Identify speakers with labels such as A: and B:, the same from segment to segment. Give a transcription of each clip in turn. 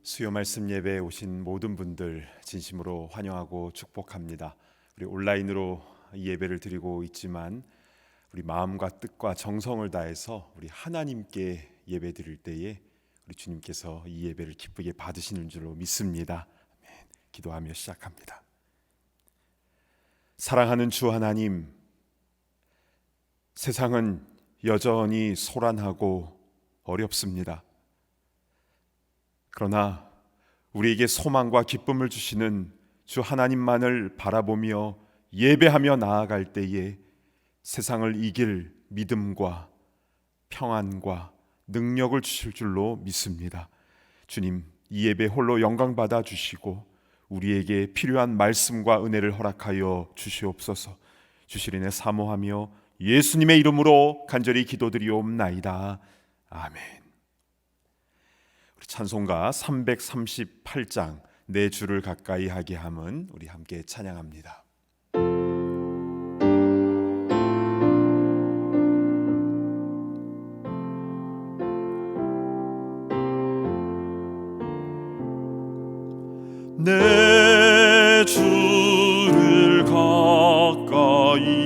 A: 수요 말씀 예배에 오신 모든 분들 진심으로 환영하고 축복합니다. 우리 온라인으로 이 예배를 드리고 있지만 우리 마음과 뜻과 정성을 다해서 우리 하나님께 예배 드릴 때에 우리 주님께서 이 예배를 기쁘게 받으시는 줄로 믿습니다. 아멘. 기도하며 시작합니다. 사랑하는 주 하나님, 세상은 여전히 소란하고 어렵습니다. 그러나 우리에게 소망과 기쁨을 주시는 주 하나님만을 바라보며 예배하며 나아갈 때에 세상을 이길 믿음과 평안과 능력을 주실 줄로 믿습니다. 주님, 이 예배 홀로 영광 받아 주시고 우리에게 필요한 말씀과 은혜를 허락하여 주시옵소서. 주시리네 사모하며 예수님의 이름으로 간절히 기도드리옵나이다. 아멘. 찬송가 338장 내 주를 가까이 하게 함은 우리 함께 찬양합니다. 내 주를 가까이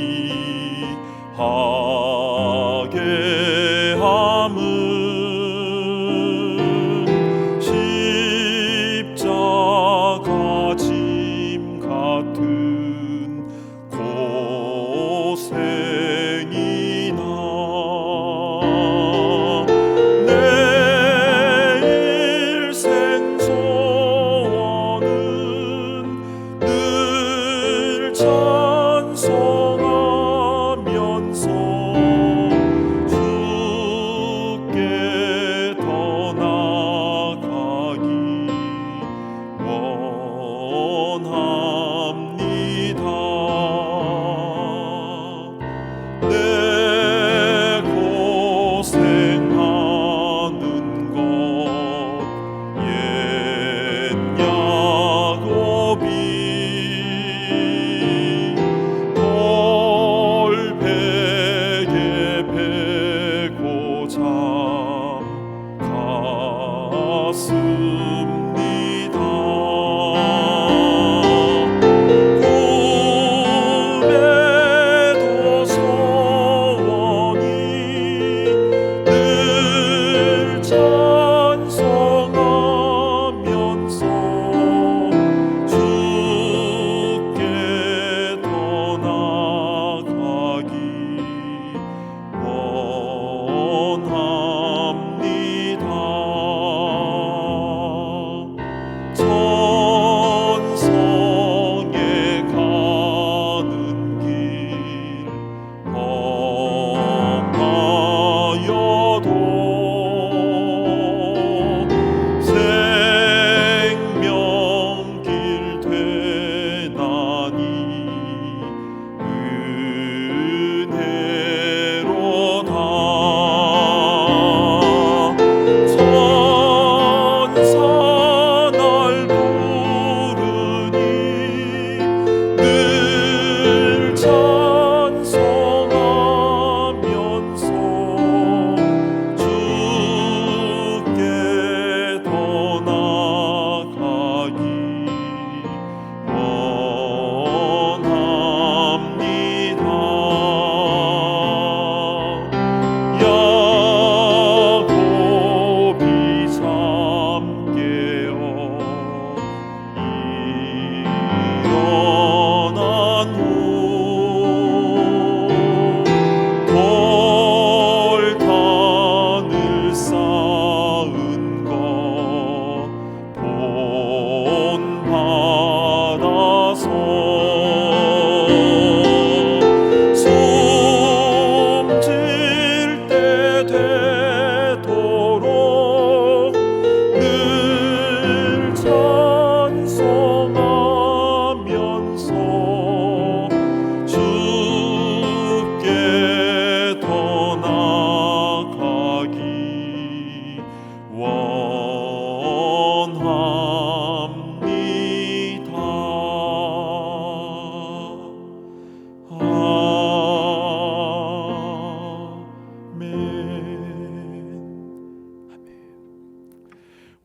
A: 하게 함은 찬송하면서 주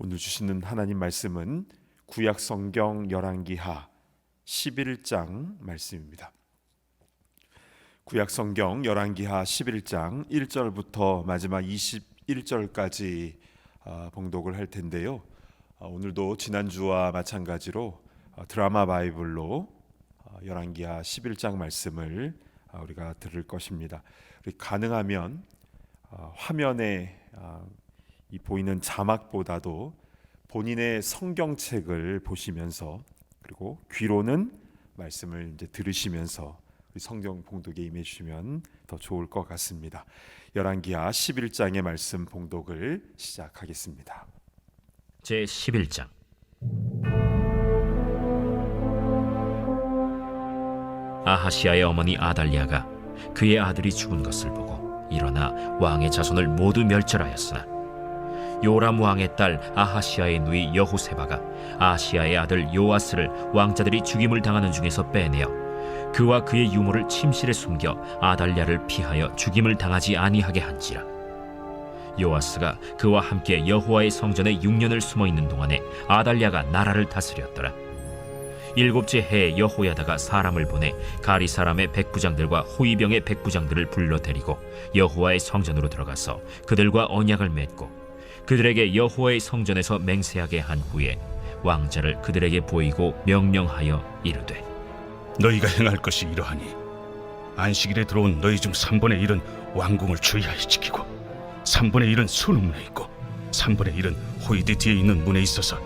A: 오늘 주시는 하나님 말씀은 구약 성경 열왕기하 11장 말씀입니다. 구약 성경 열왕기하 11장 1절부터 마지막 21절까지 봉독을 할 텐데요. 오늘도 지난주와 마찬가지로 드라마 바이블로 열왕기하 11장 말씀을 우리가 들을 것입니다. 우리 가능하면 화면에 이 보이는 자막보다도 본인의 성경책을 보시면서 그리고 귀로는 말씀을 이제 들으시면서 우리 성경 봉독에 임해 주시면 더 좋을 것 같습니다. 열왕기하 11장의 말씀 봉독을 시작하겠습니다.
B: 제 11장. 아하시아의 어머니 아달랴가 그의 아들이 죽은 것을 보고 일어나 왕의 자손을 모두 멸절하였으나 요람 왕의 딸 아하시아의 누이 여호세바가 아하시아의 아들 요아스를 왕자들이 죽임을 당하는 중에서 빼내어 그와 그의 유모를 침실에 숨겨 아달랴를 피하여 죽임을 당하지 아니하게 한지라. 요아스가 그와 함께 여호와의 성전에 6년을 숨어있는 동안에 아달랴가 나라를 다스렸더라. 7째 해에 여호야다가 사람을 보내 가리 사람의 백부장들과 호위병의 백부장들을 불러 데리고 여호와의 성전으로 들어가서 그들과 언약을 맺고 그들에게 여호와의 성전에서 맹세하게 한 후에 왕자를 그들에게 보이고 명령하여 이르되
C: 너희가 행할 것이 이러하니 안식일에 들어온 너희 중 3분의 1은 왕궁을 주의하여 지키고 3분의 1은 수능문에 있고 3분의 1은 호위대 뒤에 있는 문에 있어서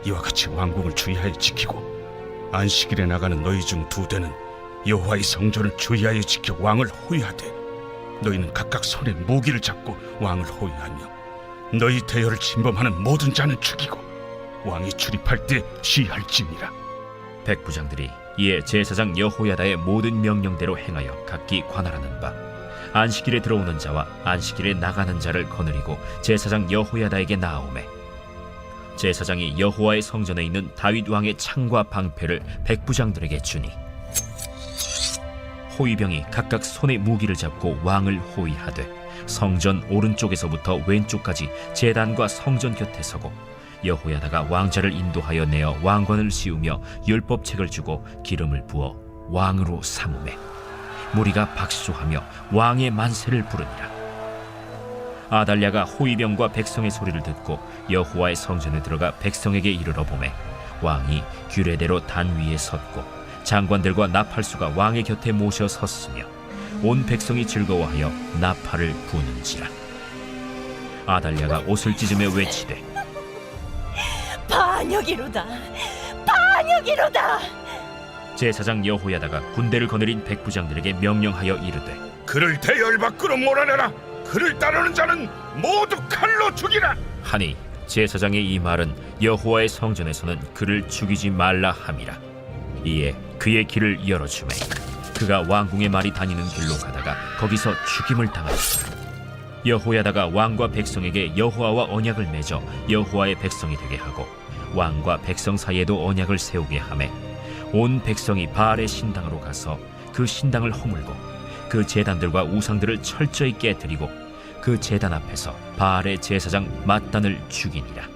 C: 이와 같이 왕궁을 주의하여 지키고 안식일에 나가는 너희 중 2대는 여호와의 성전을 주의하여 지켜 왕을 호위하되 너희는 각각 손에 무기를 잡고 왕을 호위하며 너희 대열을 침범하는 모든 자는 죽이고 왕이 출입할 때 시할지니라.
B: 백부장들이 이에 제사장 여호야다의 모든 명령대로 행하여 각기 관할하는 바 안식일에 들어오는 자와 안식일에 나가는 자를 거느리고 제사장 여호야다에게 나아오매 제사장이 여호와의 성전에 있는 다윗 왕의 창과 방패를 백부장들에게 주니 호위병이 각각 손에 무기를 잡고 왕을 호위하되 성전 오른쪽에서부터 왼쪽까지 제단과 성전 곁에 서고 여호야다가 왕자를 인도하여 내어 왕관을 씌우며 율법책을 주고 기름을 부어 왕으로 삼으매 무리가 박수하며 왕의 만세를 부르니라. 아달랴가 호위병과 백성의 소리를 듣고 여호와의 성전에 들어가 백성에게 이르러 보매 왕이 규례대로 단 위에 섰고 장관들과 나팔수가 왕의 곁에 모셔 섰으며 온 백성이 즐거워하여 나팔을 부는지라. 아달랴가 옷을 찢으며 외치되
D: 반역이로다, 반역이로다.
B: 제사장 여호야다가 군대를 거느린 백부장들에게 명령하여 이르되
C: 그를 대열 밖으로 몰아내라. 그를 따르는 자는 모두 칼로 죽이라.
B: 하니 제사장의 이 말은 여호와의 성전에서는 그를 죽이지 말라 함이라. 이에 그의 길을 열어주매 그가 왕궁의 말이 다니는 길로 가다가 거기서 죽임을 당하였더라. 여호야다가 왕과 백성에게 여호와와 언약을 맺어 여호와의 백성이 되게 하고 왕과 백성 사이에도 언약을 세우게 하매 온 백성이 바알의 신당으로 가서 그 신당을 허물고 그 제단들과 우상들을 철저히 깨뜨리고 그 제단 앞에서 바알의 제사장 맏단을 죽이니라.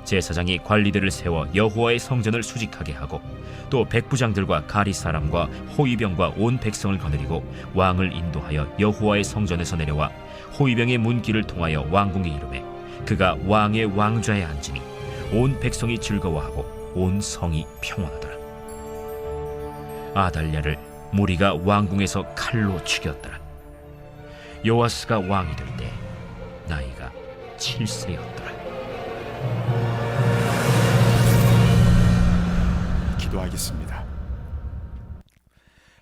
B: 제사장이 관리들을 세워 여호와의 성전을 수직하게 하고 또 백부장들과 가리 사람과 호위병과 온 백성을 거느리고 왕을 인도하여 여호와의 성전에서 내려와 호위병의 문길을 통하여 왕궁에 이르매 그가 왕의 왕좌에 앉으니 온 백성이 즐거워하고 온 성이 평온하더라. 아달랴를 무리가 왕궁에서 칼로 죽였더라. 요아스가 왕이 될 때 나이가 7세였더라.
A: 기도하겠습니다.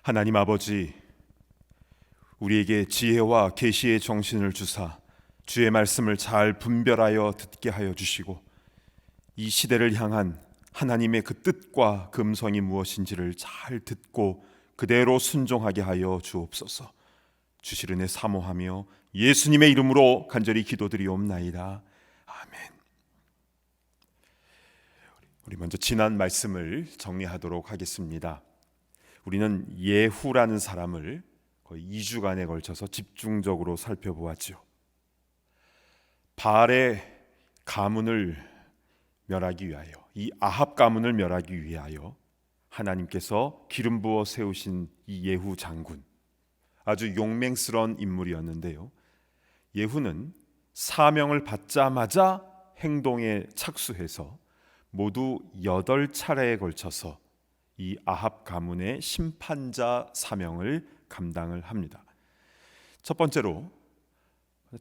A: 하나님 아버지, 우리에게 지혜와 계시의 정신을 주사 주의 말씀을 잘 분별하여 듣게 하여 주시고 이 시대를 향한 하나님의 그 뜻과 그 음성이 무엇인지를 잘 듣고 그대로 순종하게 하여 주옵소서. 주실 은혜 사모하며 예수님의 이름으로 간절히 기도드리옵나이다. 아멘. 우리 먼저 지난 말씀을 정리하도록 하겠습니다. 우리는 예후라는 사람을 거의 2주간에 걸쳐서 집중적으로 살펴보았죠. 바알의 가문을 멸하기 위하여, 이 아합 가문을 멸하기 위하여 하나님께서 기름 부어 세우신 이 예후 장군, 아주 용맹스러운 인물이었는데요. 예후는 사명을 받자마자 행동에 착수해서 모두 8차례에 걸쳐서 이 아합 가문의 심판자 사명을 감당을 합니다. 첫 번째로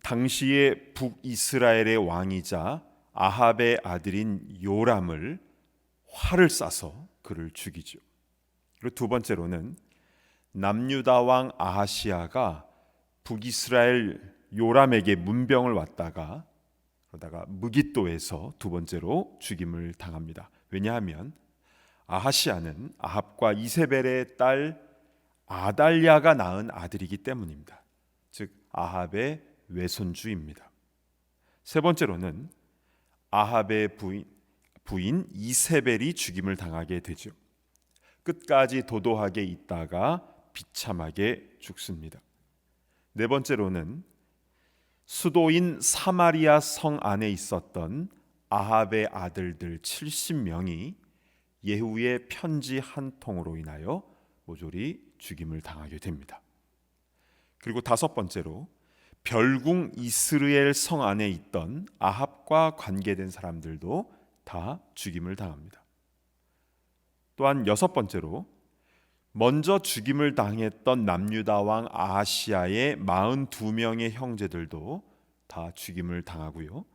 A: 당시의 북이스라엘의 왕이자 아합의 아들인 요람을 활을 쏴서 그를 죽이죠. 그리고 두 번째로는 남유다 왕 아하시아가 북이스라엘 요람에게 문병을 왔다가 그러다가 무깃도에서 두 번째로 죽임을 당합니다. 왜냐하면 아하시아는 아합과 이세벨의 딸 아달랴가 낳은 아들이기 때문입니다. 즉 아합의 외손주입니다. 세 번째로는 아합의 부인 이세벨이 죽임을 당하게 되죠. 끝까지 도도하게 있다가 비참하게 죽습니다. 네 번째로는 수도인 사마리아 성 안에 있었던 아합의 아들들 70명이 예후의 편지 한 통으로 인하여 모조리 죽임을 당하게 됩니다. 그리고 다섯 번째로 별궁 이스라엘 성 안에 있던 아합과 관계된 사람들도 다 죽임을 당합니다. 또한 여섯 번째로 먼저 죽임을 당했던 남유다 왕 아하시아의 42명의 형제들도 다 죽임을 당하고요.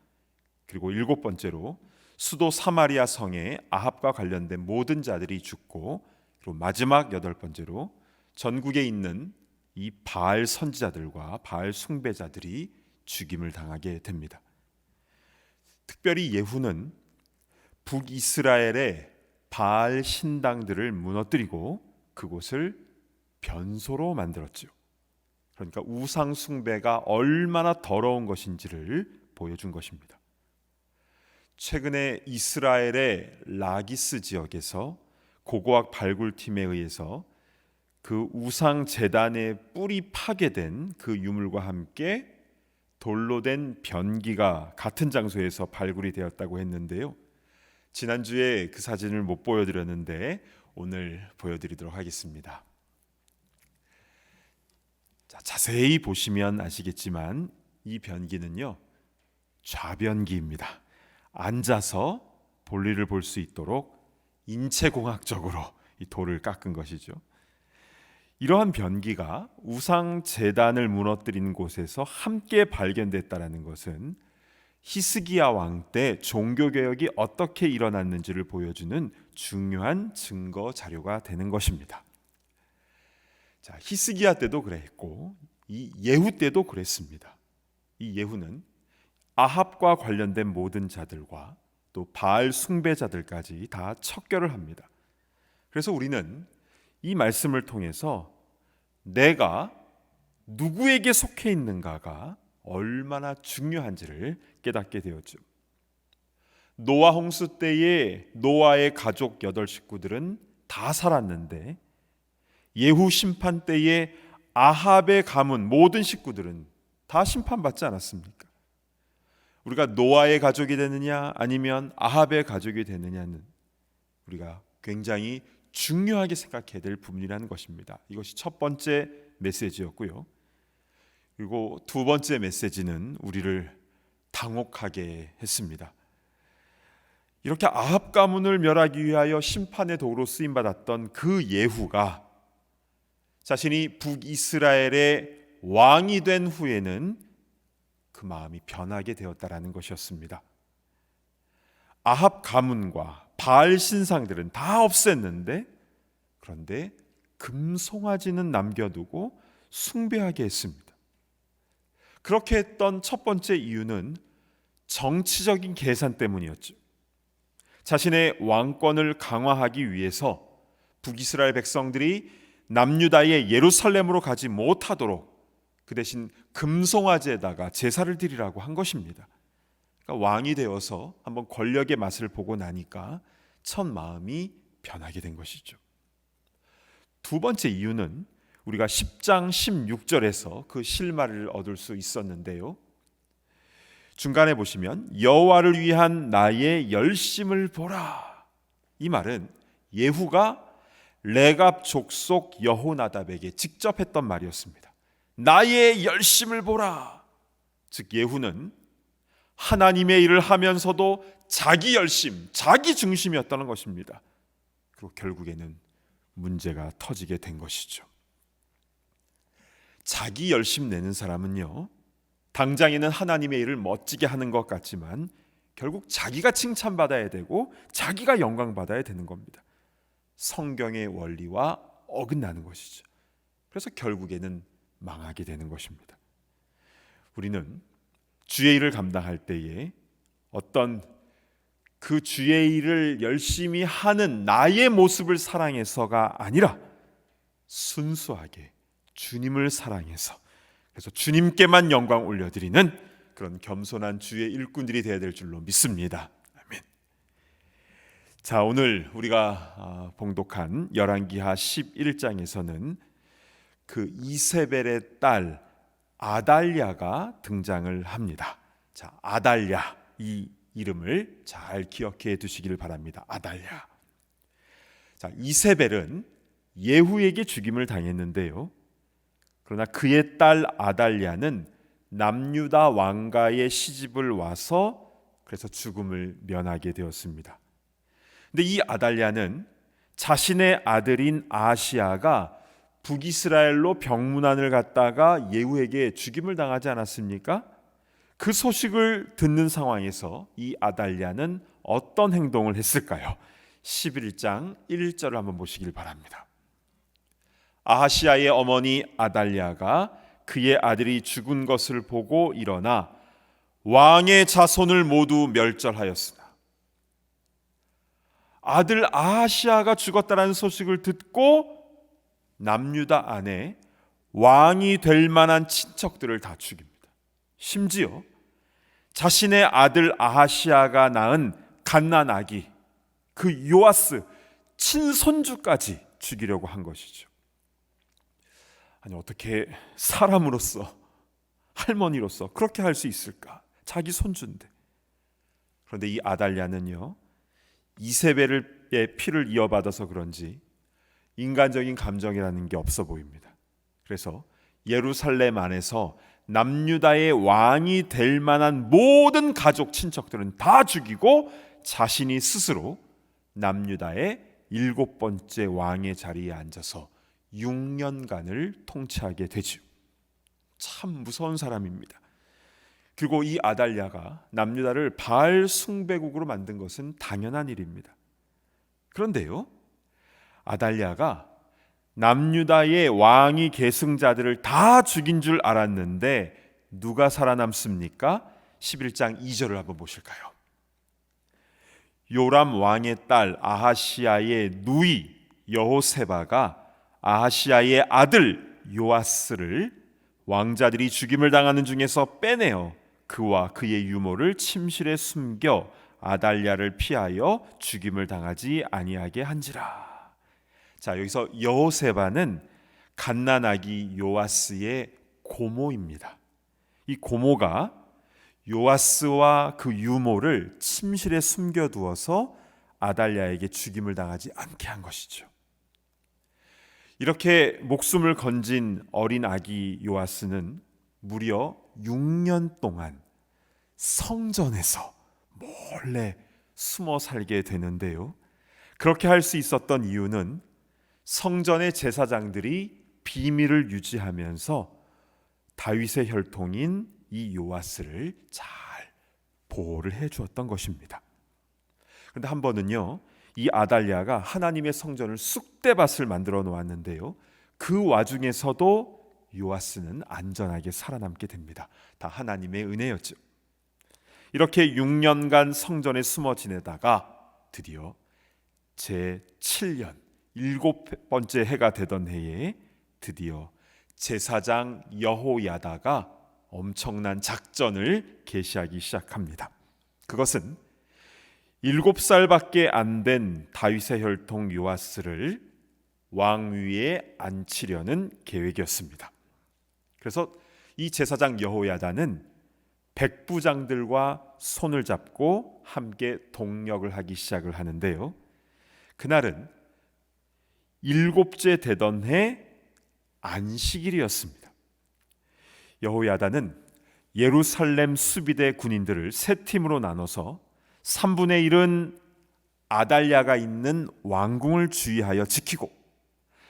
A: 그리고 일곱 번째로 수도 사마리아 성에 아합과 관련된 모든 자들이 죽고, 그리고 마지막 여덟 번째로 전국에 있는 이 바알 선지자들과 바알 숭배자들이 죽임을 당하게 됩니다. 특별히 예후는 북이스라엘의 바알 신당들을 무너뜨리고 그곳을 변소로 만들었죠. 그러니까 우상 숭배가 얼마나 더러운 것인지를 보여준 것입니다. 최근에 이스라엘의 라기스 지역에서 고고학 발굴팀에 의해서 그 우상 제단의 뿔이 파괴된 그 유물과 함께 돌로 된 변기가 같은 장소에서 발굴이 되었다고 했는데요. 지난주에 그 사진을 못 보여드렸는데 오늘 보여드리도록 하겠습니다. 자, 자세히 보시면 아시겠지만 이 변기는요, 좌변기입니다. 앉아서 볼일을 볼 수 있도록 인체공학적으로 이 돌을 깎은 것이죠. 이러한 변기가 우상 제단을 무너뜨린 곳에서 함께 발견됐다라는 것은 히스기야 왕 때 종교 개혁이 어떻게 일어났는지를 보여주는 중요한 증거 자료가 되는 것입니다. 자, 히스기야 때도 그랬고 이 예후 때도 그랬습니다. 이 예후는 아합과 관련된 모든 자들과 또 바알 숭배자들까지 다 척결을 합니다. 그래서 우리는 이 말씀을 통해서 내가 누구에게 속해 있는가가 얼마나 중요한지를 깨닫게 되었죠. 노아 홍수 때에 노아의 가족 8식구들은 다 살았는데 예후 심판 때에 아합의 가문 모든 식구들은 다 심판받지 않았습니까? 우리가 노아의 가족이 되느냐 아니면 아합의 가족이 되느냐는 우리가 굉장히 중요하게 생각해야 될 부분이라는 것입니다. 이것이 첫 번째 메시지였고요. 그리고 두 번째 메시지는 우리를 당혹하게 했습니다. 이렇게 아합 가문을 멸하기 위하여 심판의 도구로 쓰임받았던 그 예후가 자신이 북이스라엘의 왕이 된 후에는 그 마음이 변하게 되었다라는 것이었습니다. 아합 가문과 바알 신상들은 다 없앴는데 그런데 금송아지는 남겨두고 숭배하게 했습니다. 그렇게 했던 첫 번째 이유는 정치적인 계산 때문이었죠. 자신의 왕권을 강화하기 위해서 북이스라엘 백성들이 남유다의 예루살렘으로 가지 못하도록 그 대신 금송아지에다가 제사를 드리라고 한 것입니다. 그러니까 왕이 되어서 한번 권력의 맛을 보고 나니까 첫 마음이 변하게 된 것이죠. 두 번째 이유는 우리가 10장 16절에서 그 실마리를 얻을 수 있었는데요. 중간에 보시면 여호와를 위한 나의 열심을 보라. 이 말은 예후가 레갑 족속 여호나답에게 직접 했던 말이었습니다. 나의 열심을 보라. 즉 예후는 하나님의 일을 하면서도 자기 열심, 자기 중심이었다는 것입니다. 그리고 결국에는 문제가 터지게 된 것이죠. 자기 열심 내는 사람은요, 당장에는 하나님의 일을 멋지게 하는 것 같지만 결국 자기가 칭찬받아야 되고 자기가 영광받아야 되는 겁니다. 성경의 원리와 어긋나는 것이죠. 그래서 결국에는 망하게 되는 것입니다. 우리는 주의 일을 감당할 때에 어떤 그 주의 일을 열심히 하는 나의 모습을 사랑해서가 아니라 순수하게 주님을 사랑해서, 그래서 주님께만 영광 올려드리는 그런 겸손한 주의 일꾼들이 되어야 될 줄로 믿습니다. 아멘. 자, 오늘 우리가 봉독한 열왕기하 11장에서는 그 이세벨의 딸 아달랴가 등장을 합니다. 자, 아달랴, 이 이름을 잘 기억해 두시기를 바랍니다. 아달랴. 자, 이세벨은 예후에게 죽임을 당했는데요. 그러나 그의 딸 아달랴는 남유다 왕가의 시집을 와서 그래서 죽음을 면하게 되었습니다. 근데 이 아달랴는 자신의 아들인 아하시야가 북이스라엘로 병문안을 갔다가 예후에게 죽임을 당하지 않았습니까? 그 소식을 듣는 상황에서 이 아달랴는 어떤 행동을 했을까요? 11장 1절을 한번 보시길 바랍니다. 아하시야의 어머니 아달랴가 그의 아들이 죽은 것을 보고 일어나 왕의 자손을 모두 멸절하였으나, 아들 아하시야가 죽었다는 소식을 듣고 남유다 안에 왕이 될 만한 친척들을 다 죽입니다. 심지어 자신의 아들 아하시야가 낳은 갓난 아기 그 요아스 친손주까지 죽이려고 한 것이죠. 아니, 어떻게 사람으로서, 할머니로서 그렇게 할 수 있을까? 자기 손주인데. 그런데 이 아달랴는요, 이세벨의 피를 이어받아서 그런지 인간적인 감정이라는 게 없어 보입니다. 그래서 예루살렘 안에서 남유다의 왕이 될 만한 모든 가족 친척들은 다 죽이고 자신이 스스로 남유다의 7번째 왕의 자리에 앉아서 6년간을 통치하게 되죠. 참 무서운 사람입니다. 그리고 이 아달랴가 남유다를 바알 숭배국으로 만든 것은 당연한 일입니다. 그런데요, 아달랴가 남유다의 왕위 계승자들을 다 죽인 줄 알았는데 누가 살아남습니까? 11장 2절을 한번 보실까요? 요람 왕의 딸 아하시야의 누이 여호세바가 아하시야의 아들 요아스를 왕자들이 죽임을 당하는 중에서 빼내어 그와 그의 유모를 침실에 숨겨 아달랴를 피하여 죽임을 당하지 아니하게 한지라. 자, 여기서 여호세바는 갓난아기 요아스의 고모입니다. 이 고모가 요아스와 그 유모를 침실에 숨겨두어서 아달랴에게 죽임을 당하지 않게 한 것이죠. 이렇게 목숨을 건진 어린 아기 요아스는 무려 6년 동안 성전에서 몰래 숨어 살게 되는데요. 그렇게 할 수 있었던 이유는 성전의 제사장들이 비밀을 유지하면서 다윗의 혈통인 이 요아스를 잘 보호를 해 주었던 것입니다. 그런데 한 번은요, 이 아달랴가 하나님의 성전을 쑥대밭을 만들어 놓았는데요, 그 와중에서도 요아스는 안전하게 살아남게 됩니다. 다 하나님의 은혜였죠. 이렇게 6년간 성전에 숨어 지내다가 드디어 제7년 7번째 해가 되던 해에 드디어 제사장 여호야다가 엄청난 작전을 개시하기 시작합니다. 그것은 7살밖에 안 된 다윗의 혈통 요아스를 왕위에 앉히려는 계획이었습니다. 그래서 이 제사장 여호야다는 백부장들과 손을 잡고 함께 동력을 하기 시작을 하는데요. 그날은 일곱째 되던 해 안식일이었습니다. 여호야다는 예루살렘 수비대 군인들을 세 팀으로 나눠서 3분의 1은 아달랴가 있는 왕궁을 주의하여 지키고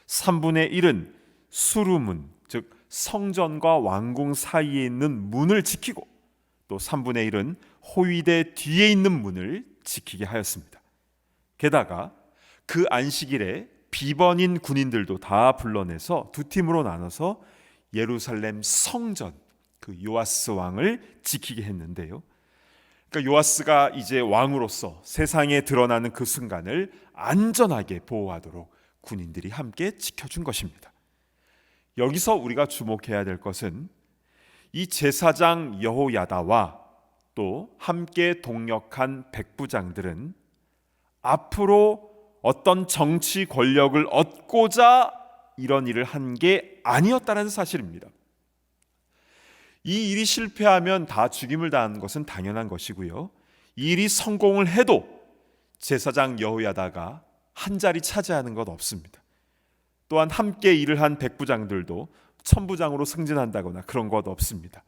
A: 3분의 1은 수루문, 즉 성전과 왕궁 사이에 있는 문을 지키고 또 3분의 1은 호위대 뒤에 있는 문을 지키게 하였습니다. 게다가 그 안식일에 비번인 군인들도 다 불러내서 두 팀으로 나눠서 예루살렘 성전, 그 요아스 왕을 지키게 했는데요. 그러니까 요아스가 이제 왕으로서 세상에 드러나는 그 순간을 안전하게 보호하도록 군인들이 함께 지켜준 것입니다. 여기서 우리가 주목해야 될 것은 이 제사장 여호야다와 또 함께 동력한 백부장들은 앞으로 어떤 정치 권력을 얻고자 이런 일을 한 게 아니었다는 사실입니다. 이 일이 실패하면 다 죽임을 당하는 것은 당연한 것이고요. 이 일이 성공을 해도 제사장 여호야다가 한 자리 차지하는 것 없습니다. 또한 함께 일을 한 백부장들도 천부장으로 승진한다거나 그런 것 없습니다.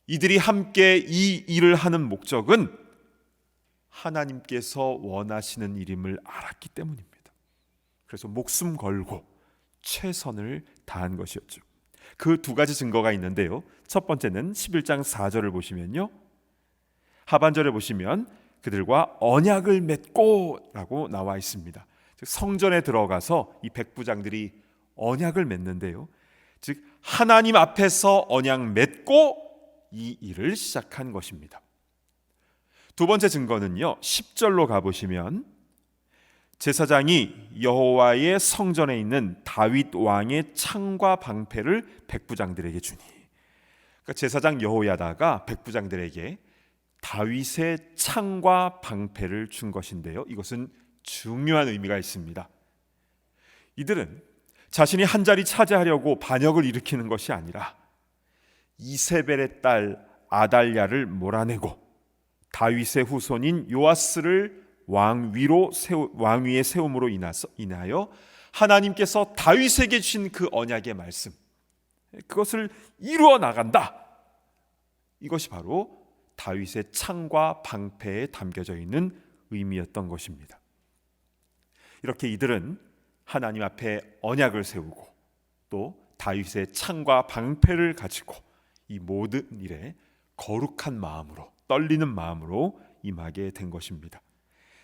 A: 이들이 함께 이 일을 하는 목적은 하나님께서 원하시는 일임을 알았기 때문입니다. 그래서 목숨 걸고 최선을 다한 것이었죠. 그 두 가지 증거가 있는데요. 첫 번째는 11장 4절을 보시면요, 하반절에 보시면 그들과 언약을 맺고 라고 나와 있습니다. 즉 성전에 들어가서 이 백부장들이 언약을 맺는데요, 즉 하나님 앞에서 언약 맺고 이 일을 시작한 것입니다. 두 번째 증거는요, 10절로 가보시면 제사장이 여호와의 성전에 있는 다윗 왕의 창과 방패를 백부장들에게 주니, 그러니까 제사장 여호야다가 백부장들에게 다윗의 창과 방패를 준 것인데요, 이것은 중요한 의미가 있습니다. 이들은 자신이 한 자리 차지하려고 반역을 일으키는 것이 아니라 이세벨의 딸 아달랴를 몰아내고 다윗의 후손인 요아스를 왕위에 세움으로 인하여 하나님께서 다윗에게 주신 그 언약의 말씀, 그것을 이루어 나간다. 이것이 바로 다윗의 창과 방패에 담겨져 있는 의미였던 것입니다. 이렇게 이들은 하나님 앞에 언약을 세우고 또 다윗의 창과 방패를 가지고 이 모든 일에 거룩한 마음으로, 떨리는 마음으로 임하게 된 것입니다.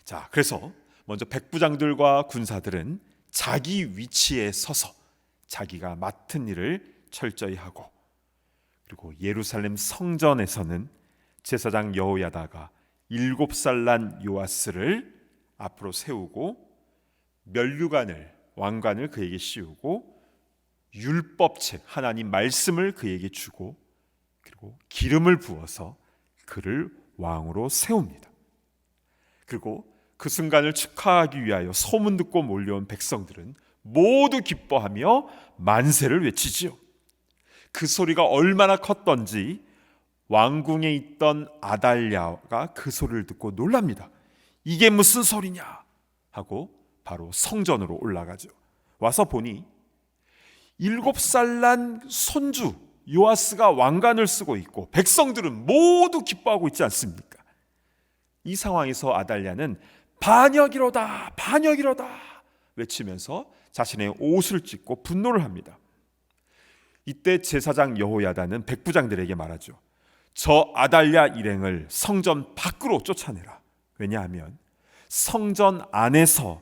A: 자, 그래서 먼저 백부장들과 군사들은 자기 위치에 서서 자기가 맡은 일을 철저히 하고, 그리고 예루살렘 성전에서는 제사장 여호야다가 7살 난 요아스를 앞으로 세우고 왕관을 그에게 씌우고 율법책, 하나님 말씀을 그에게 주고 그리고 기름을 부어서 그를 왕으로 세웁니다. 그리고 그 순간을 축하하기 위하여 소문 듣고 몰려온 백성들은 모두 기뻐하며 만세를 외치지요. 그 소리가 얼마나 컸던지 왕궁에 있던 아달랴가 그 소리를 듣고 놀랍니다. 이게 무슨 소리냐 하고 바로 성전으로 올라가죠. 와서 보니 7살 난 손주 요아스가 왕관을 쓰고 있고 백성들은 모두 기뻐하고 있지 않습니까? 이 상황에서 아달랴는 반역이로다, 반역이로다 외치면서 자신의 옷을 찢고 분노를 합니다. 이때 제사장 여호야다는 백부장들에게 말하죠. 저 아달랴 일행을 성전 밖으로 쫓아내라. 왜냐하면 성전 안에서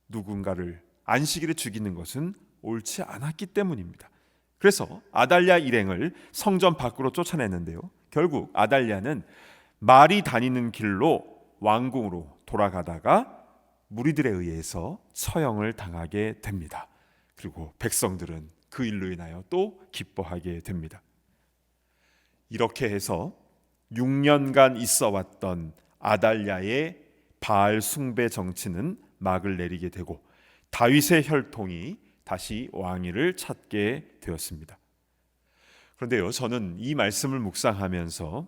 A: 누군가를 안식일에 죽이는 것은 옳지 않았기 때문입니다. 그래서 아달랴 일행을 성전 밖으로 쫓아냈는데요, 결국 아달랴는 말이 다니는 길로 왕궁으로 돌아가다가 무리들에 의해서 처형을 당하게 됩니다. 그리고 백성들은 그 일로 인하여 또 기뻐하게 됩니다. 이렇게 해서 6년간 있어왔던 아달랴의 바알 숭배 정치는 막을 내리게 되고 다윗의 혈통이 다시 왕위를 찾게 되었습니다. 그런데요, 저는 이 말씀을 묵상하면서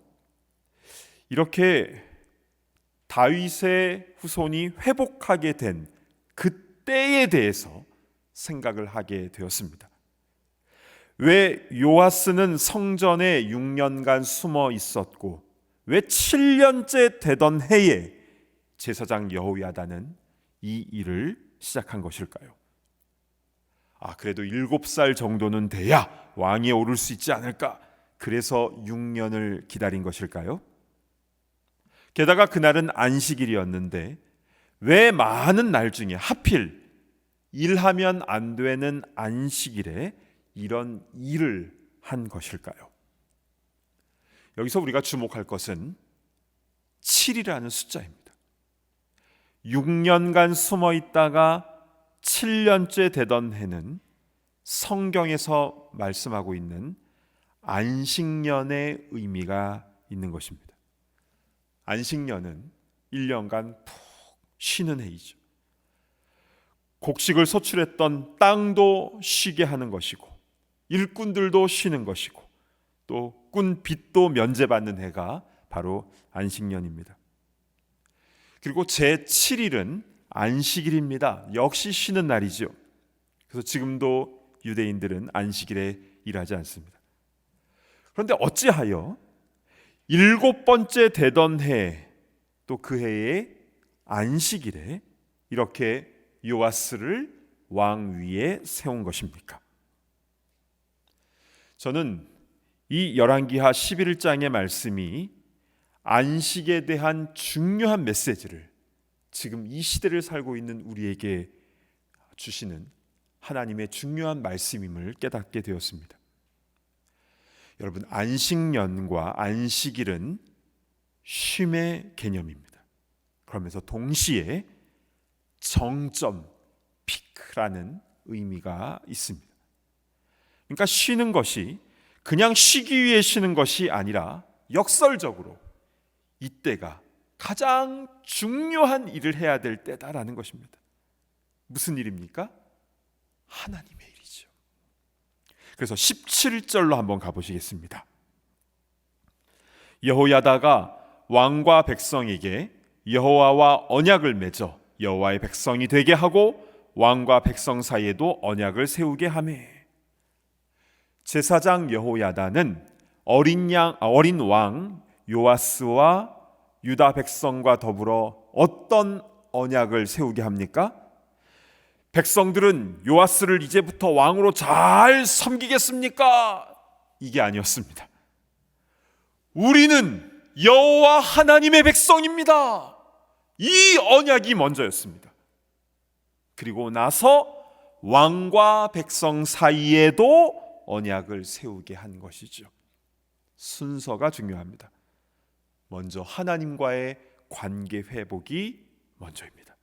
A: 이렇게 다윗의 후손이 회복하게 된 그때에 대해서 생각을 하게 되었습니다. 왜 요아스는 성전에 6년간 숨어 있었고 왜 7년째 되던 해에 제사장 여호야다는 이 일을 시작한 것일까요? 그래도 7살 정도는 돼야 왕위에 오를 수 있지 않을까? 그래서 6년을 기다린 것일까요? 게다가 그날은 안식일이었는데 왜 많은 날 중에 하필 일하면 안 되는 안식일에 이런 일을 한 것일까요? 여기서 우리가 주목할 것은 7이라는 숫자입니다. 6년간 숨어 있다가 7년째 되던 해는 성경에서 말씀하고 있는 안식년의 의미가 있는 것입니다. 안식년은 1년간 푹 쉬는 해이죠. 곡식을 소출했던 땅도 쉬게 하는 것이고 일꾼들도 쉬는 것이고 또 꾼 빚도 면제받는 해가 바로 안식년입니다. 그리고 제7일은 안식일입니다. 역시 쉬는 날이죠. 그래서 지금도 유대인들은 안식일에 일하지 않습니다. 그런데 어찌하여 7번째 되던 해, 또 그 해의 안식일에 이렇게 요아스를 왕 위에 세운 것입니까? 저는 이 열왕기하 11장의 말씀이 안식에 대한 중요한 메시지를 지금 이 시대를 살고 있는 우리에게 주시는 하나님의 중요한 말씀임을 깨닫게 되었습니다. 여러분, 안식년과 안식일은 쉼의 개념입니다. 그러면서 동시에 정점, 피크라는 의미가 있습니다. 그러니까 쉬는 것이 그냥 쉬기 위해 쉬는 것이 아니라 역설적으로 이때가 가장 중요한 일을 해야 될 때다라는 것입니다. 무슨 일입니까? 하나님의 일이죠. 그래서 17절로 한번 가보시겠습니다. 여호야다가 왕과 백성에게 여호와와 언약을 맺어 여호와의 백성이 되게 하고 왕과 백성 사이에도 언약을 세우게 하매, 제사장 여호야다는 어린 왕 요아스와 유다 백성과 더불어 어떤 언약을 세우게 합니까? 백성들은 요아스를 이제부터 왕으로 잘 섬기겠습니까? 이게 아니었습니다. 우리는 여호와 하나님의 백성입니다. 이 언약이 먼저였습니다. 그리고 나서 왕과 백성 사이에도 언약을 세우게 한 것이죠. 순서가 중요합니다. 먼저 하나님과의 관계 회복이 먼저입니다.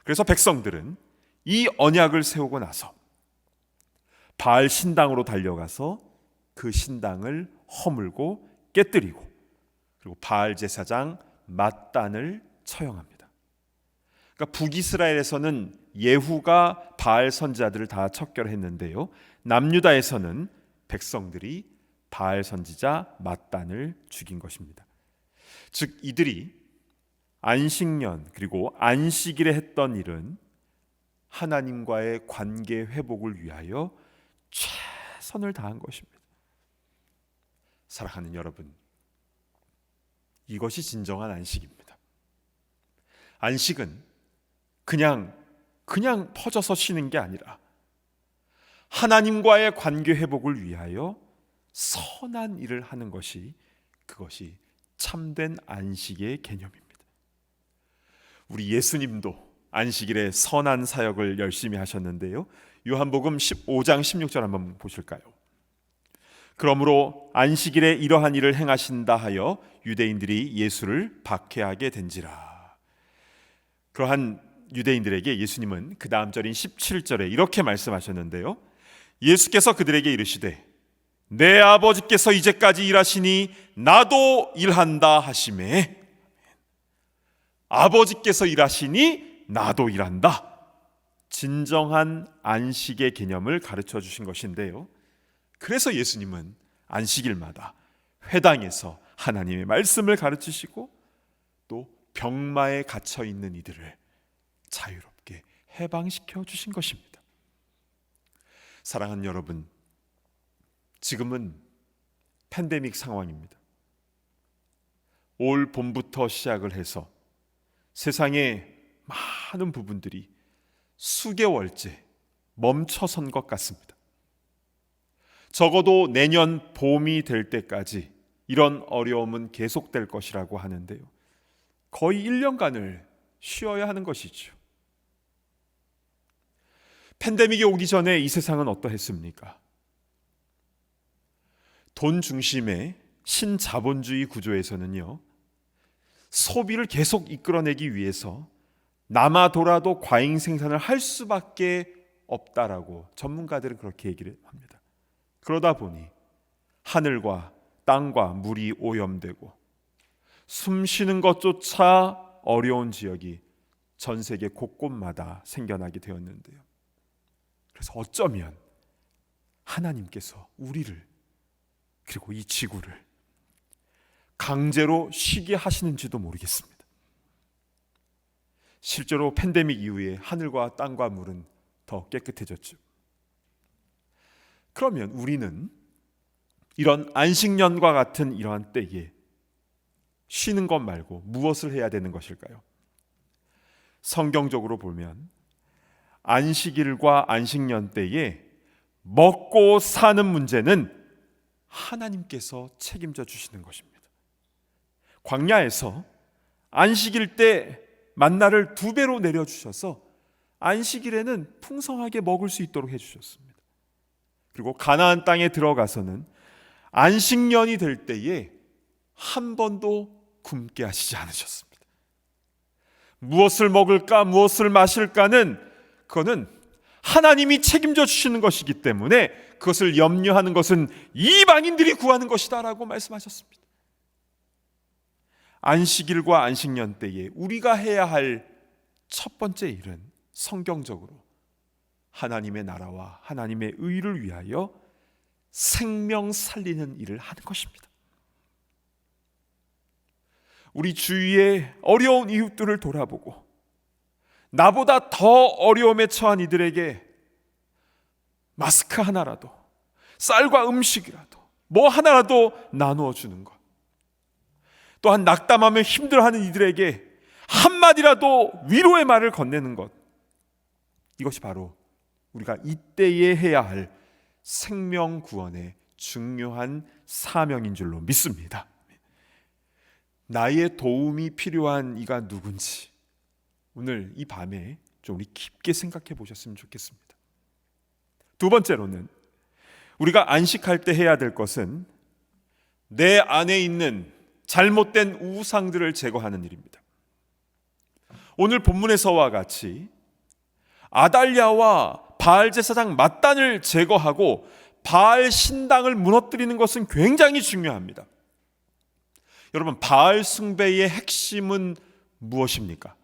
A: 그래서 백성들은 이 언약을 세우고 나서 바알 신당으로 달려가서 그 신당을 허물고 깨뜨리고, 그리고 바알 제사장 맏단을 처형합니다. 그러니까 북이스라엘에서는 예후가 바알 선지자들을 다 척결했는데요, 남유다에서는 백성들이 바알 선지자 맏단을 죽인 것입니다. 즉 이들이 안식년 그리고 안식일에 했던 일은 하나님과의 관계 회복을 위하여 최선을 다한 것입니다. 사랑하는 여러분, 이것이 진정한 안식입니다. 안식은 그냥 퍼져서 쉬는 게 아니라 하나님과의 관계 회복을 위하여 선한 일을 하는 것이, 그것이 참된 안식의 개념입니다. 우리 예수님도 안식일에 선한 사역을 열심히 하셨는데요, 요한복음 15장 16절 한번 보실까요? 그러므로 안식일에 이러한 일을 행하신다 하여 유대인들이 예수를 박해하게 된지라. 그러한 유대인들에게 예수님은 그 다음 절인 17절에 이렇게 말씀하셨는데요, 예수께서 그들에게 이르시되 내 아버지께서 이제까지 일하시니 나도 일한다 하시매, 아버지께서 일하시니 나도 일한다. 진정한 안식의 개념을 가르쳐 주신 것인데요, 그래서 예수님은 안식일마다 회당에서 하나님의 말씀을 가르치시고 또 병마에 갇혀 있는 이들을 자유롭게 해방시켜 주신 것입니다. 사랑하는 여러분, 지금은 팬데믹 상황입니다. 올 봄부터 시작을 해서 세상의 많은 부분들이 수개월째 멈춰선 것 같습니다. 적어도 내년 봄이 될 때까지 이런 어려움은 계속될 것이라고 하는데요. 거의 1년간을 쉬어야 하는 것이죠. 팬데믹이 오기 전에 이 세상은 어떠했습니까? 돈 중심의 신자본주의 구조에서는요, 소비를 계속 이끌어내기 위해서 남아돌아도 과잉 생산을 할 수밖에 없다라고 전문가들은 그렇게 얘기를 합니다. 그러다 보니 하늘과 땅과 물이 오염되고 숨 쉬는 것조차 어려운 지역이 전 세계 곳곳마다 생겨나게 되었는데요. 그래서 어쩌면 하나님께서 우리를 그리고 이 지구를 강제로 쉬게 하시는지도 모르겠습니다. 실제로 팬데믹 이후에 하늘과 땅과 물은 더 깨끗해졌죠. 그러면 우리는 이런 안식년과 같은 이러한 때에 쉬는 것 말고 무엇을 해야 되는 것일까요? 성경적으로 보면 안식일과 안식년 때에 먹고 사는 문제는 하나님께서 책임져 주시는 것입니다. 광야에서 안식일 때 만나를 2배로 내려주셔서 안식일에는 풍성하게 먹을 수 있도록 해주셨습니다. 그리고 가나안 땅에 들어가서는 안식년이 될 때에 한 번도 굶게 하시지 않으셨습니다. 무엇을 먹을까, 무엇을 마실까는 그거는 하나님이 책임져 주시는 것이기 때문에 그것을 염려하는 것은 이방인들이 구하는 것이다라고 말씀하셨습니다. 안식일과 안식년 때에 우리가 해야 할 첫 번째 일은 성경적으로 하나님의 나라와 하나님의 의를 위하여 생명 살리는 일을 하는 것입니다. 우리 주위의 어려운 이웃들을 돌아보고 나보다 더 어려움에 처한 이들에게 마스크 하나라도, 쌀과 음식이라도, 뭐 하나라도 나누어 주는 것, 또한 낙담하며 힘들어하는 이들에게 한마디라도 위로의 말을 건네는 것, 이것이 바로 우리가 이때에 해야 할 생명 구원의 중요한 사명인 줄로 믿습니다. 나의 도움이 필요한 이가 누군지 오늘 이 밤에 좀 우리 깊게 생각해 보셨으면 좋겠습니다. 두 번째로는 우리가 안식할 때 해야 될 것은 내 안에 있는 잘못된 우상들을 제거하는 일입니다. 오늘 본문에서와 같이 아달랴와 바알 제사장 맏단을 제거하고 바알 신당을 무너뜨리는 것은 굉장히 중요합니다. 여러분, 바알 숭배의 핵심은 무엇입니까?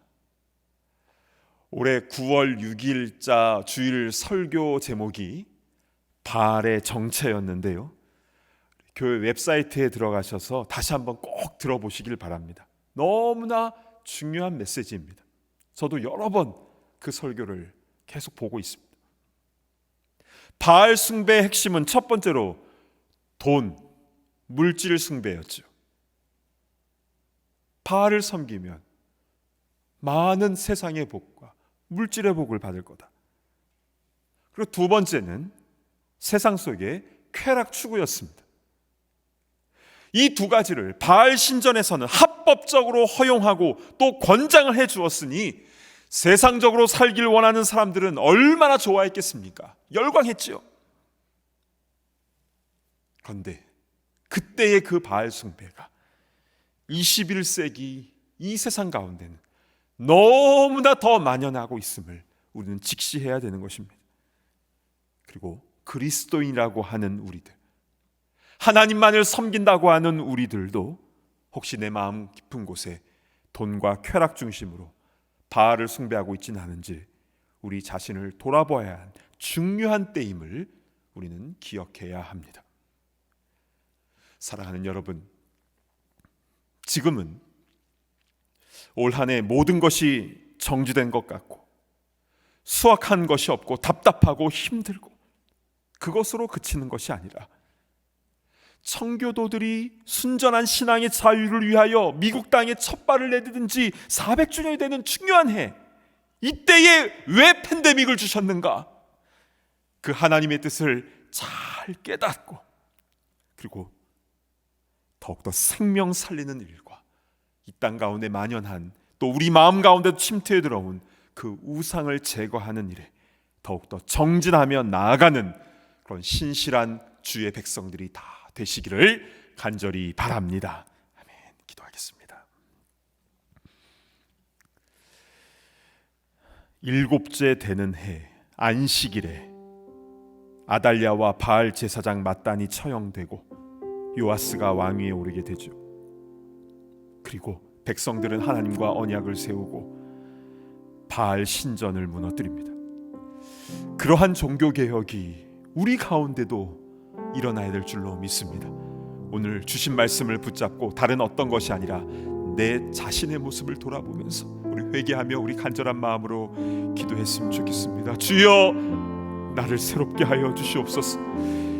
A: 올해 9월 6일자 주일 설교 제목이 바알의 정체였는데요. 교회 웹사이트에 들어가셔서 다시 한번 꼭 들어보시길 바랍니다. 너무나 중요한 메시지입니다. 저도 여러 번 그 설교를 계속 보고 있습니다. 바알 숭배의 핵심은 첫 번째로 돈, 물질 숭배였죠. 바알을 섬기면 많은 세상의 복과 물질의 복을 받을 거다. 그리고 두 번째는 세상 속의 쾌락 추구였습니다. 이 두 가지를 바알 신전에서는 합법적으로 허용하고 또 권장을 해 주었으니 세상적으로 살길 원하는 사람들은 얼마나 좋아했겠습니까? 열광했지요. 그런데 그때의 그 바알 숭배가 21세기 이 세상 가운데는 너무나 더 만연하고 있음을 우리는 직시해야 되는 것입니다. 그리고 그리스도인이라고 하는 우리들, 하나님만을 섬긴다고 하는 우리들도 혹시 내 마음 깊은 곳에 돈과 쾌락 중심으로 바알을 숭배하고 있지는 않은지 우리 자신을 돌아보아야 한 중요한 때임을 우리는 기억해야 합니다. 사랑하는 여러분, 지금은 올 한 해 모든 것이 정지된 것 같고 수확한 것이 없고 답답하고 힘들고 그것으로 그치는 것이 아니라 청교도들이 순전한 신앙의 자유를 위하여 미국 땅에 첫 발을 내디딘 지 400주년이 되는 중요한 해, 이때에 왜 팬데믹을 주셨는가? 그 하나님의 뜻을 잘 깨닫고 그리고 더욱더 생명 살리는 일과 이 땅 가운데 만연한, 또 우리 마음 가운데도 침투해 들어온 그 우상을 제거하는 일에 더욱더 정진하며 나아가는 그런 신실한 주의 백성들이 다 되시기를 간절히 바랍니다. 아멘. 기도하겠습니다. 일곱째 되는 해 안식일에 아달랴와 바알 제사장 mat단이 처형되고 요아스가 왕위에 오르게 되죠. 그리고 백성들은 하나님과 언약을 세우고 바알 신전을 무너뜨립니다. 그러한 종교개혁이 우리 가운데도 일어나야 될 줄로 믿습니다. 오늘 주신 말씀을 붙잡고 다른 어떤 것이 아니라 내 자신의 모습을 돌아보면서 우리 회개하며 우리 간절한 마음으로 기도했으면 좋겠습니다. 주여, 나를 새롭게 하여 주시옵소서.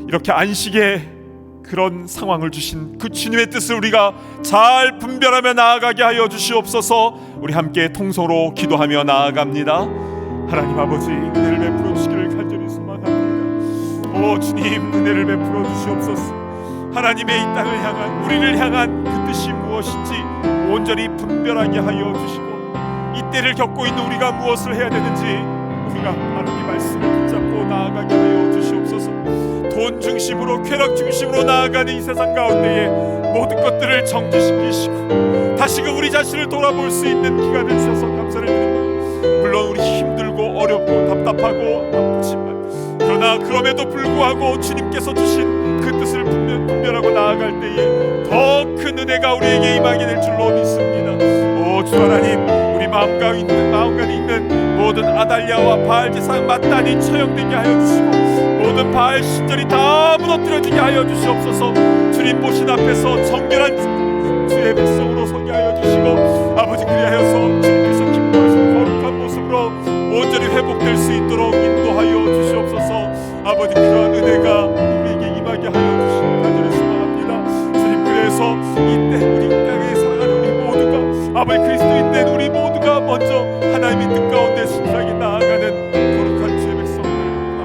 A: 이렇게 안식에 그런 상황을 주신 그 주님의 뜻을 우리가 잘 분별하며 나아가게 하여 주시옵소서. 우리 함께 통성으로 기도하며 나아갑니다. 하나님 아버지, 은혜를 베풀어 주시기를 간절히 소망합니다. 오 주님, 은혜를 베풀어 주시옵소서. 하나님의 이 땅을 향한, 우리를 향한 그 뜻이 무엇인지 온전히 분별하게 하여 주시고, 이 때를 겪고 있는 우리가 무엇을 해야 되는지 우리가 하나님의 말씀을 붙잡고 나아가게 하여 주시옵소서. 돈 중심으로, 쾌락 중심으로 나아가는 이 세상 가운데에 모든 것들을 정지시키시고 다시금 우리 자신을 돌아볼 수 있는 기간을 주셔서 감사를 드립니다. 물론 우리 힘들고 어렵고 답답하고 아프지만, 그러나 그럼에도 불구하고 주님께서 주신 그 뜻을 분별하고 나아갈 때에 더 큰 은혜가 우리에게 임하게 될 줄로 믿습니다. 오 주 하나님, 우리 마음 가운데 있는 모든 아달랴와 바알 제사장 mat단이 처형되게 하여 주시고 모든 바알 신전이 다 무너뜨려지게 하여 주시옵소서. 주님 보신 앞에서 정결한 주의 백성으로 서게 하여 주시고, 아버지 그리하여서 주님께서 기뻐하시는 거룩한 모습으로 온전히 회복될 수 있도록 인도하여 주시옵소서. 아버지 그러한 은혜가 우리에게 임하게 하여 주시길 간절히 소망합니다. 주님, 그래서 이때 우리 땅에 살아가는 우리 모두가, 아버지 그리스도인 된 우리 모두가 먼저 하나님의 뜻 가운데 순수하게 나아가는 거룩한 주의 백성들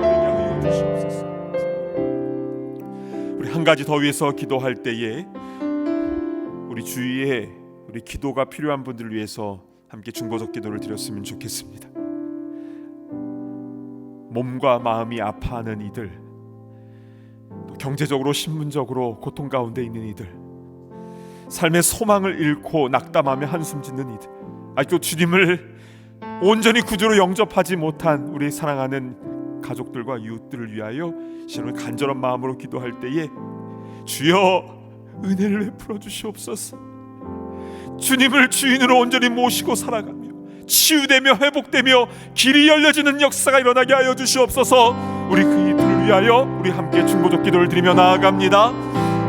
A: 되게 하여 주시옵소서. 우리 한 가지 더 위해서 기도할 때에 우리 주위에 우리 기도가 필요한 분들을 위해서 함께 중보적 기도를 드렸으면 좋겠습니다. 몸과 마음이 아파하는 이들, 또 경제적으로 신분적으로 고통 가운데 있는 이들, 삶의 소망을 잃고 낙담하며 한숨 짓는 이들, 아직도 주님을 온전히 구주로 영접하지 못한 우리 사랑하는 가족들과 이웃들을 위하여 신을 간절한 마음으로 기도할 때에 주여 은혜를 베풀어 주시옵소서. 주님을 주인으로 온전히 모시고 살아가며 치유되며 회복되며 길이 열려지는 역사가 일어나게 하여 주시옵소서. 우리 그 이들을 위하여 우리 함께 중보적 기도를 드리며 나아갑니다.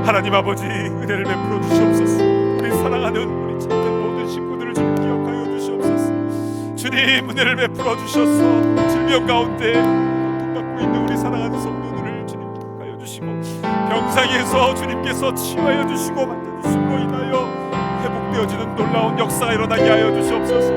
A: 하나님 아버지, 은혜를 베풀어 주시옵소서. 우리 사랑하는 우리 참된 모든 식구들을 주님 기억하여 주시옵소서. 주님, 은혜를 베풀어 주셔서 질병 가운데 고통받고 있는 우리 사랑하는 성도들을 주님 기억하여 주시고, 병상에서 주님께서 치유하여 주시고 만져주심으로 인하여 회복되어지는 놀라운 역사가 일어나게 하여 주시옵소서.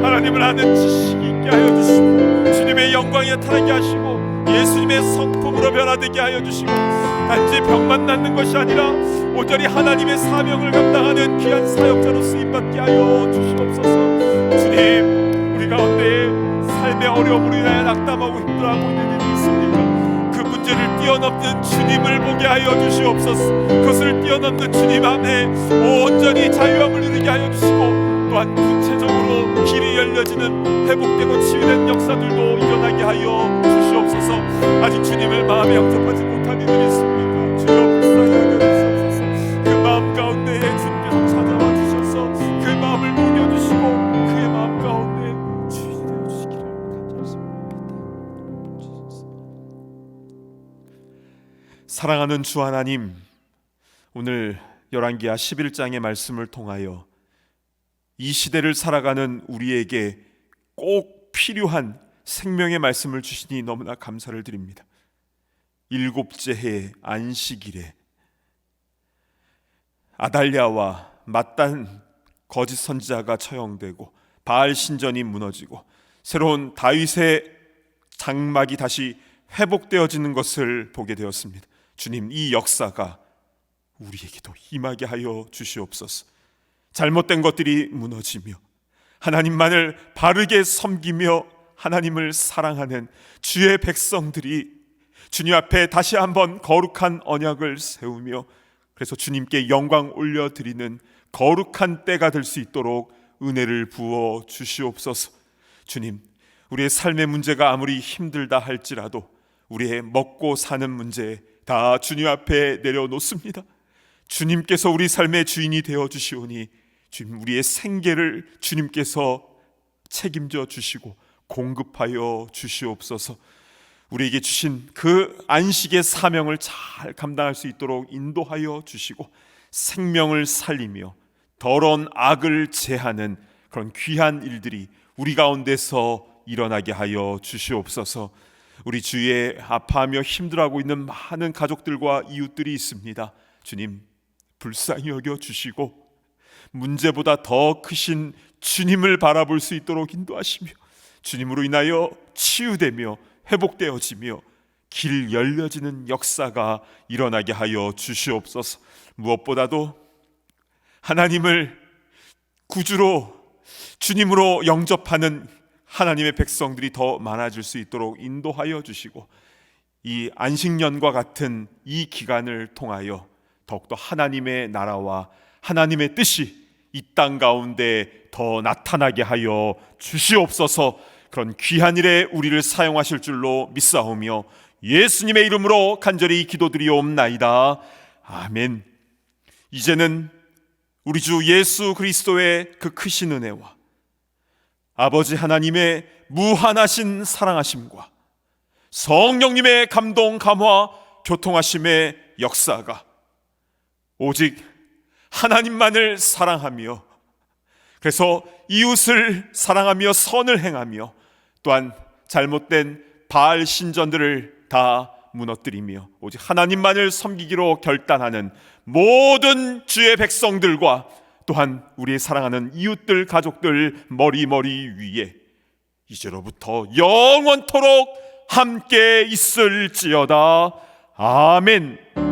A: 하나님을 아는 지식이 있게 하여 주시고 주님의 영광이 나타나게 하시고 예수님의 성품으로 변화되게 하여 주시고, 단지 병만 낫는 것이 아니라 온전히 하나님의 사명을 감당하는 귀한 사역자로 쓰임받게 하여 주시옵소서. 주님, 우리 가운데 삶의 어려움으로 인하여 낙담하고 힘들어하고 있는 일이 있습니까? 그 문제를 뛰어넘는 주님을 보게 하여 주시옵소서. 그것을 뛰어넘는 주님 안에 온전히 자유함을 누리게 하여 주시고, 또한 구체적으로 길이 열려지는 회복되고 치유된 역사들도 일어나게 하여 주시옵소서. 아직 주님을 마음에 영접하지 못한 이들이 있습니까? 주여 불쌍히 여겨주시옵소서. 그 마음 가운데 주님께서 찾아와 주셔서 그 마음을 녹여주시고 그의 마음 가운데 주인이 되어주시기를 간절히 소망합니다. 사랑하는 주 하나님, 오늘 열왕기하 11장의 말씀을 통하여 이 시대를 살아가는 우리에게 꼭 필요한 생명의 말씀을 주시니 너무나 감사를 드립니다. 일곱째 해 안식일에 아달랴와 맏단 거짓 선지자가 처형되고 바알 신전이 무너지고 새로운 다윗의 장막이 다시 회복되어지는 것을 보게 되었습니다. 주님, 이 역사가 우리에게도 임하게 하여 주시옵소서. 잘못된 것들이 무너지며 하나님만을 바르게 섬기며 하나님을 사랑하는 주의 백성들이 주님 앞에 다시 한번 거룩한 언약을 세우며 그래서 주님께 영광 올려드리는 거룩한 때가 될 수 있도록 은혜를 부어 주시옵소서. 주님, 우리의 삶의 문제가 아무리 힘들다 할지라도 우리의 먹고 사는 문제 다 주님 앞에 내려놓습니다. 주님께서 우리 삶의 주인이 되어 주시오니 주님, 우리의 생계를 주님께서 책임져 주시고 공급하여 주시옵소서. 우리에게 주신 그 안식의 사명을 잘 감당할 수 있도록 인도하여 주시고 생명을 살리며 더러운 악을 제하는 그런 귀한 일들이 우리 가운데서 일어나게 하여 주시옵소서. 우리 주위에 아파하며 힘들어하고 있는 많은 가족들과 이웃들이 있습니다. 주님, 불쌍히 여겨 주시고 문제보다 더 크신 주님을 바라볼 수 있도록 인도하시며 주님으로 인하여 치유되며 회복되어지며 길 열려지는 역사가 일어나게 하여 주시옵소서. 무엇보다도 하나님을 구주로 주님으로 영접하는 하나님의 백성들이 더 많아질 수 있도록 인도하여 주시고 이 안식년과 같은 이 기간을 통하여 더욱더 하나님의 나라와 하나님의 뜻이 이 땅 가운데 더 나타나게 하여 주시옵소서. 그런 귀한 일에 우리를 사용하실 줄로 믿사오며 예수님의 이름으로 간절히 기도드리옵나이다. 아멘. 이제는 우리 주 예수 그리스도의 그 크신 은혜와 아버지 하나님의 무한하신 사랑하심과 성령님의 감동 감화 교통하심의 역사가 오직 하나님만을 사랑하며 그래서 이웃을 사랑하며 선을 행하며 또한 잘못된 바알 신전들을 다 무너뜨리며 오직 하나님만을 섬기기로 결단하는 모든 주의 백성들과 또한 우리의 사랑하는 이웃들 가족들 머리 위에 이제로부터 영원토록 함께 있을지어다. 아멘.